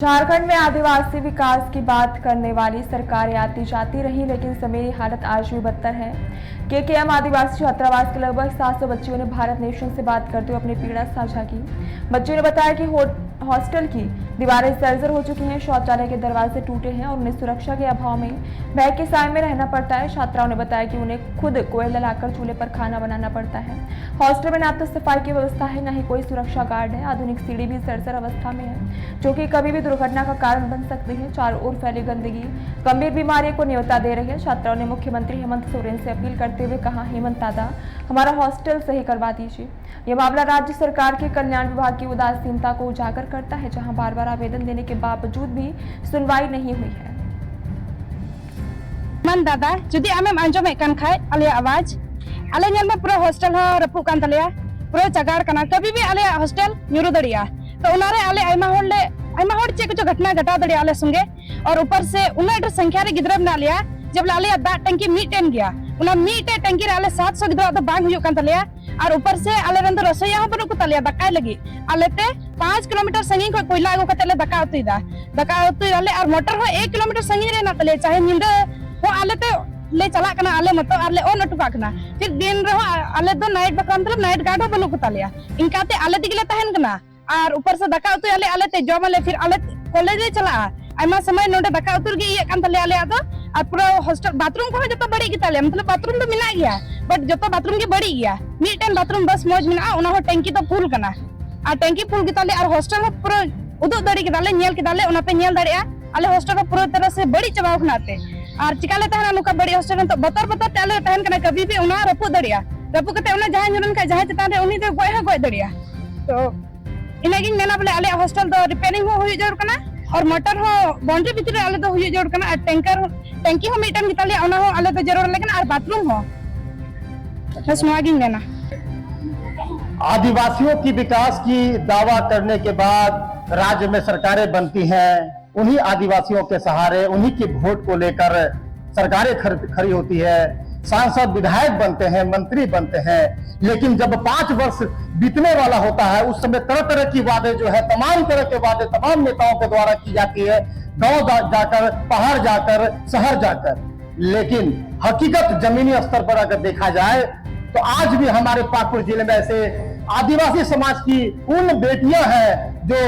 झारखंड में आदिवासी विकास की बात करने वाली सरकारें आती जाती रही, लेकिन समय हालत आज भी बदतर है। केकेएम आदिवासी छात्रावास के लगभग 700 बच्चियों ने भारत नेशन से बात करते हुए अपनी पीड़ा साझा की। बच्चियों ने बताया कि हॉस्टल की दीवारें जर्जर हो चुकी हैं, शौचालय के दरवाजे टूटे हैं और उन्हें सुरक्षा के अभाव में भय के साए में रहना पड़ता है। छात्राओं ने बताया कि उन्हें खुद कोयला लाकर चूल्हे पर खाना बनाना पड़ता है। हॉस्टल में न तो सफाई की व्यवस्था है, न ही कोई सुरक्षा गार्ड है। आधुनिक सीढ़ी भी जर्जर अवस्था में है, जो कि कभी भी दुर्घटना का कारण बन सकती है। चारों ओर फैली गंदगी गंभीर बीमारी को न्योता दे रही है। छात्राओं ने मुख्यमंत्री हेमंत सोरेन से अपील करते हुए कहा, हेमंत दादा, हमारा हॉस्टल सही करवा दीजिए। यह मामला राज्य सरकार के कल्याण विभाग की उदासीनता को उजागर करता है, जहां बार बार आवेदन देने के बावजूद भी सुनवाई नहीं हुई है। मन दादा जुदी आमेम आंजोमे कान खाय आले आवाज आले नेल में पूरा हॉस्टल हो रपु कान तलिया पूरा चगाड़ कना कभी भी आले हॉस्टल न्यूरो दड़िया तो उनारे आले आयमा होड़ चे कुछ घटना घटा दड़िया आले संगे और ऊपर से उन्ना संख्या रे गिदरा बना लिया जब लाले दा टंकी मीटेन गया उना मीटे टंकी रे आले 700 गिदरा तो बांग हुयो कान तलिया और ऊपर से आले रंद रसोईया हो बनु को तलिया दकाय लगी आले ते 5 किलोमीटर संगी को कोयला आगो कतले दका उतुई आले और मोटर हो 1 किलोमीटर संगी रे ना तले चाहे निंदा हो आले ते ले चला कना आले मत आले ओ नटुका कना फिर दिन रहो आले दो नाइट बका मतलब नाइट गार्ड हो बनु को तलिया इनकाते आले दिगले तहन कना और ऊपर से दका उतुई आले ते जॉब आले फिर आले कॉलेज रे चला आयमा समय नोडे दका उतुर गे ये कान तले आले आदो और पूरा हॉस्टल बाथरूम को जतो बड़ी गिताले मतलब बाथरूम तो मिला गया बट जतो बाथरूम के बड़ी गया मीटेन बाथरूम बस मौज मिना उना हो टंकी तो फुल कना आ टंकी फुल गिताले और हॉस्टल हो पूरा उदो दड़ी गिताले नेल गिताले उना पे नेल दड़िया आले हॉस्टल पूरा तरह से बड़ी चबाव खनाते और चिकाले तहना नुका बड़ी हॉस्टल तो बतर ताले तहन कना कभी भी उना रपु दड़िया रपु कते उना जहां जुरन का जहां चतान रे उनी दे गोय दड़िया तो इनागिन मेना बोले आले हॉस्टल तो रिपेयरिंग हो जरूर कना और मोटर हो बाउंड्री भीतर आले तो हुई जरूर कना टंकी हो मीटन गिताले उना हो आले तो जरूर लेकिन और बाथरूम हो बस मागिन लेना। आदिवासियों की विकास की दावा करने के बाद राज्य में सरकारें बनती हैं, उन्हीं आदिवासियों के सहारे उन्हीं की वोट को लेकर सरकारें खड़ी होती है, सांसद विधायक बनते हैं, मंत्री बनते हैं। लेकिन जब 5 वर्ष बीतने वाला होता है उस समय तरह तरह की वादे जो है तमाम तरह के वादे तमाम नेताओं के द्वारा की जाती है, गांव जाकर, पहाड़ जाकर, शहर जाकर। लेकिन हकीकत जमीनी स्तर पर अगर देखा जाए तो आज भी हमारे पाकुड़ जिले में ऐसे आदिवासी समाज की उन बेटियां हैं जो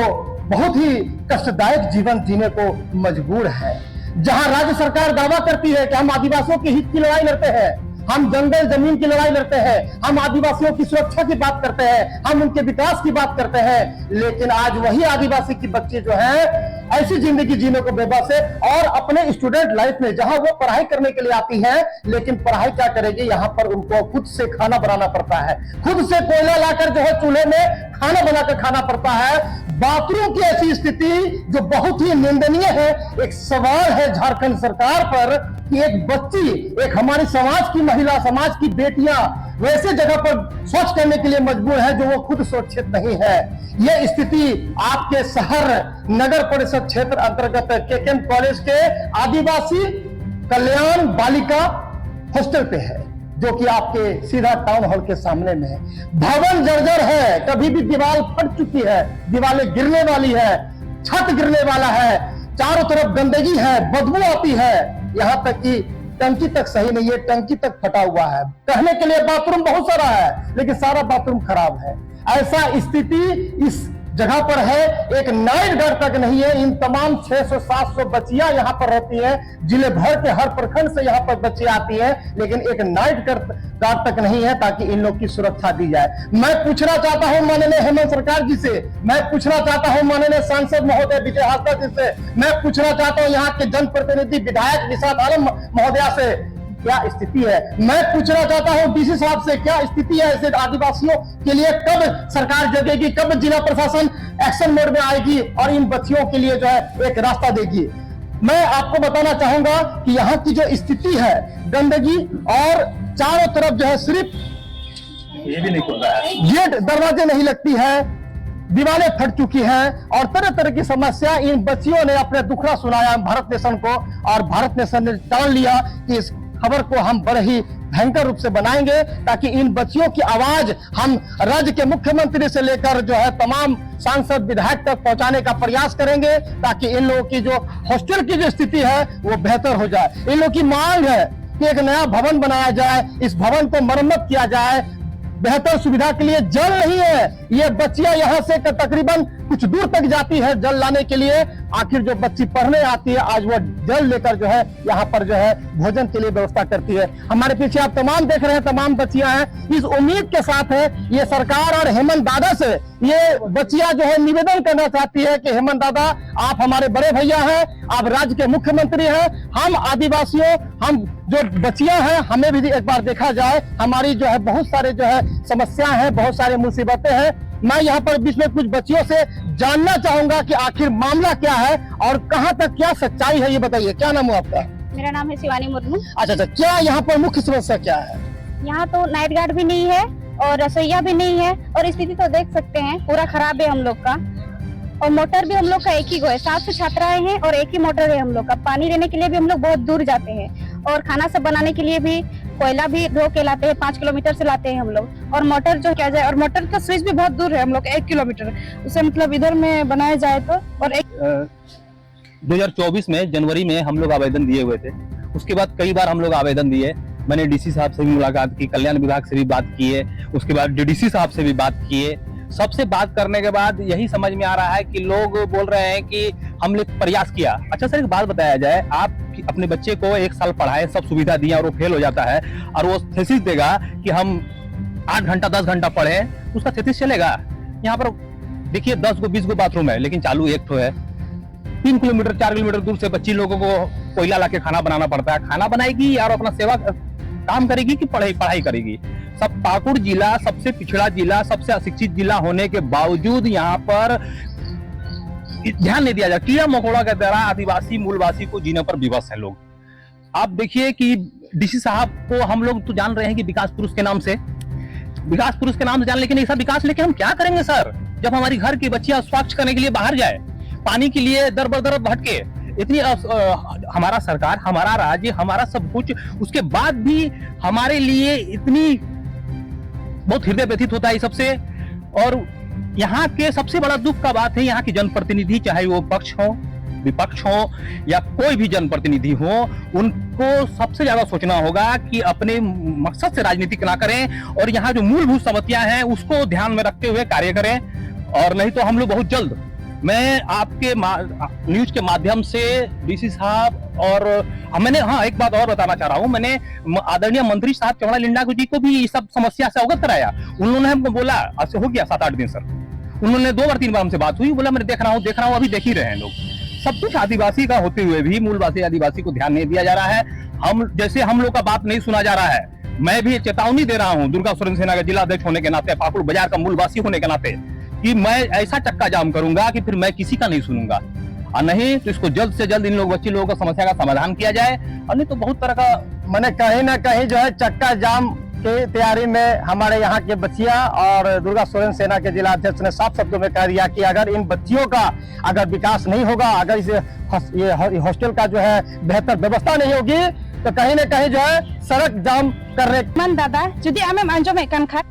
बहुत ही कष्टदायक जीवन जीने को मजबूर है। जहां राज्य सरकार दावा करती है कि हम आदिवासियों के हित की लड़ाई लड़ते हैं, हम जंगल जमीन की लड़ाई लड़ते हैं, हम आदिवासियों की सुरक्षा की बात करते हैं, हम उनके विकास की बात करते हैं, लेकिन आज वही आदिवासी की बच्ची जो है ऐसी जिंदगी जीने को बेबस है और अपने स्टूडेंट लाइफ में जहां वो पढ़ाई करने के लिए आती है, लेकिन पढ़ाई क्या करेगी, यहाँ पर उनको खुद से खाना बनाना पड़ता है, खुद से कोयला लाकर जो है चूल्हे में खाना बनाकर खाना पड़ता है। बाथरूम की ऐसी स्थिति जो बहुत ही निंदनीय है। एक सवाल है झारखंड सरकार पर कि एक बच्ची, एक हमारे समाज की महिला, समाज की बेटियां वैसे जगह पर शौच करने के लिए मजबूर है जो वो खुद सुरक्षित नहीं है। यह स्थिति आपके शहर नगर परिषद क्षेत्र अंतर्गत केकेएम कॉलेज के आदिवासी कल्याण बालिका हॉस्टल पे है, जो कि आपके सीधा टाउन हॉल के सामने में है। भवन जर्जर है, कभी भी दीवार फट चुकी है, दीवारें गिरने वाली है, छत गिरने वाला है, चारों तरफ गंदगी है, बदबू आती है, यहाँ तक कि टंकी तक सही नहीं है, टंकी तक फटा हुआ है। कहने के लिए बाथरूम बहुत सारा है लेकिन सारा बाथरूम खराब है। ऐसा स्थिति इस जगह पर है। एक नाइट गार्ड तक नहीं है। इन तमाम 600-700 बच्चियां यहाँ पर रहती हैं, जिले भर के हर प्रखंड से यहाँ पर बच्चियां आती हैं, लेकिन एक नाइट गार्ड तक नहीं है ताकि इन लोग की सुरक्षा दी जाए। मैं पूछना चाहता हूं माननीय हेमंत सरकार जी से, मैं पूछना चाहता हूं माननीय सांसद महोदय विजय हाजरा जी से, मैं पूछना चाहता हूं यहाँ के जनप्रतिनिधि विधायक निशात आलम महोदया से, क्या स्थिति है। मैं पूछना चाहता हूं डीसी साहब से, क्या स्थिति है ऐसे आदिवासियों के लिए, कब सरकार जगेगी, कब जिला प्रशासन एक्शन मोड में आएगी और इन बच्चियों के लिए जो है एक रास्ता देगी। मैं आपको बताना चाहूंगा कि यहाँ की जो स्थिति है, गंदगी और चारों तरफ जो है सिर्फ ये भी नहीं खुल रहा है, गेट दरवाजे नहीं लगती है, दीवारें फट चुकी हैं और तरह तरह की समस्या। इन बच्चियों ने अपने दुखड़ा सुनाया भारत नेशन को और भारत नेशन ने जान लिया कि इस खबर को हम बड़े ही भयंकर रूप से बनाएंगे, ताकि इन बच्चियों की आवाज हम राज्य के मुख्यमंत्री से लेकर जो है तमाम सांसद विधायक तक पहुंचाने का प्रयास करेंगे, ताकि इन लोगों की जो हॉस्टल की जो स्थिति है वो बेहतर हो जाए। इन लोगों की मांग है कि एक नया भवन बनाया जाए, इस भवन को मरम्मत किया जाए। बेहतर सुविधा के लिए जल नहीं है, ये बच्चियां यहाँ से तकरीबन कुछ दूर तक जाती है जल लाने के लिए। आखिर जो बच्ची पढ़ने आती है आज वो जल लेकर जो है यहाँ पर जो है भोजन के लिए व्यवस्था करती है। हमारे पीछे आप तमाम देख रहे हैं, तमाम बच्चियां हैं। इस उम्मीद के साथ है ये सरकार और हेमंत दादा से ये बच्चियां जो है निवेदन करना चाहती है कि हेमंत दादा, आप हमारे बड़े भैया हैं, आप राज्य के मुख्यमंत्री हैं, हम आदिवासियों, हम जो बच्चियां हैं, हमें भी एक बार देखा जाए। हमारी जो है बहुत सारे जो है समस्या है, बहुत सारी मुसीबतें हैं। मैं यहाँ पर बीच में कुछ बच्चियों से जानना चाहूंगा कि आखिर मामला क्या है और कहाँ तक क्या सच्चाई है, ये बताइए। क्या नाम है आपका? मेरा नाम है शिवानी मुर्मू। अच्छा, क्या यहाँ पर मुख्य समस्या क्या है? यहाँ तो नाइट गार्ड भी नहीं है और रसोईया भी नहीं है, और स्थिति तो देख सकते हैं पूरा खराब है हम लोग का। और मोटर भी हम लोग का एक ही गो है, 700 छात्राएं हैं और एक ही मोटर है हम लोग का। पानी लेने के लिए भी हम लोग बहुत दूर जाते हैं, और खाना सब बनाने के लिए भी कोयला भी ढो के लाते हैं, 5 किलोमीटर से लाते हैं हम लोग। और मोटर जो क्या जाए, और मोटर का स्विच भी बहुत दूर है हम लोग, 1 किलोमीटर उसे मतलब इधर में बनाया जाए तो। और 2024 में जनवरी में हम लोग आवेदन दिए हुए थे। उसके बाद कई बार हम लोग आवेदन दिए। मैंने डीसी साहब से भी मुलाकात की, कल्याण विभाग से भी बात की है, उसके बाद डीडीसी साहब से भी बात किए। सबसे बात करने के बाद यही समझ में आ रहा है कि लोग बोल रहे हैं कि हमने प्रयास किया। अच्छा सर, एक बात बताया जाए, आप अपने बच्चे को 1 साल पढ़ाए, सब सुविधा दिया और वो फेल हो जाता है, और वो थीसिस देगा कि हम 8 घंटा 10 घंटा पढ़े, उसका थीसिस चलेगा? यहाँ पर देखिए 10 गो 20 गो बाथरूम है, लेकिन चालू एक ठो है। 3 किलोमीटर 4 किलोमीटर दूर से बच्ची लोगों को कोयला ला के खाना बनाना पड़ता है। खाना बनाएगी और अपना सेवा काम करेगी कि पढ़ाई करेगी? सब पाकुड़ जिला सबसे पिछड़ा जिला, सबसे अशिक्षित जिला होने के बावजूद यहाँ पर ध्यान नहीं दिया जाए। कीड़ा मकोड़ा की तरह आदिवासी मूलवासी को जीने पर विवश है लोग। आप देखिए कि डीसी साहब को हम लोग तो जान रहे हैं कि विकास पुरुष के नाम से जान, लेकिन ऐसा विकास लेके हम क्या करेंगे सर, जब हमारी घर की बच्चियां स्वच्छ करने के लिए बाहर जाए, पानी के लिए दर बदर भटके। इतनी हमारा सरकार, हमारा राज्य, हमारा सब कुछ, उसके बाद भी हमारे लिए इतनी बहुत हृदय व्यथित होता है इस सबसे। और यहाँ के सबसे बड़ा दुख का बात है, यहाँ की जनप्रतिनिधि, चाहे वो पक्ष हो विपक्ष हो या कोई भी जनप्रतिनिधि हो, उनको सबसे ज्यादा सोचना होगा कि अपने मकसद से राजनीति ना करें, और यहाँ जो मूलभूत समस्याएं हैं उसको ध्यान में रखते हुए कार्य करें। और नहीं तो हम लोग बहुत जल्द, मैं आपके न्यूज के माध्यम से डीसी साहब और मैंने एक बात और बताना चाह रहा हूँ। मैंने आदरणीय मंत्री साहब चौड़ा लिंडा जी को भी इस सब समस्या से अवगत कराया। उन्होंने हमको बोला, आज से हो गया 7-8 दिन सर, उन्होंने 2 बार 3 बार हमसे बात हुई, बोला मैं देख रहा हूँ, अभी देख ही रहे हैं लोग। सब कुछ आदिवासी का होते हुए भी मूलवासी आदिवासी को ध्यान नहीं दिया जा रहा है। हम लोग का बात नहीं सुना जा रहा है। मैं भी चेतावनी दे रहा हूँ दुर्गा सुरेंद्र सेना के जिला अध्यक्ष होने के नाते, पाकुड़ बाजार का मूलवासी होने के नाते, कि मैं ऐसा चक्का जाम करूंगा कि फिर मैं किसी का नहीं सुनूंगा, और नहीं तो इसको जल्द से जल्द इन बच्चे लोगों का समस्या का समाधान किया जाए। और नहीं तो बहुत तरह का मैंने कहीं ना कहीं जो है चक्का जाम की तैयारी में हमारे यहाँ के बच्चियां और दुर्गा सुरेंद्र सेना के जिला अध्यक्ष ने साफ शब्दों में कह दिया कि अगर इन बच्चियों का अगर विकास नहीं होगा, अगर ये हॉस्टल का जो है बेहतर व्यवस्था नहीं होगी, तो कहीं ना कहीं जो है सड़क जाम करने। दादा जुदी आमेम आंजोमे कान खा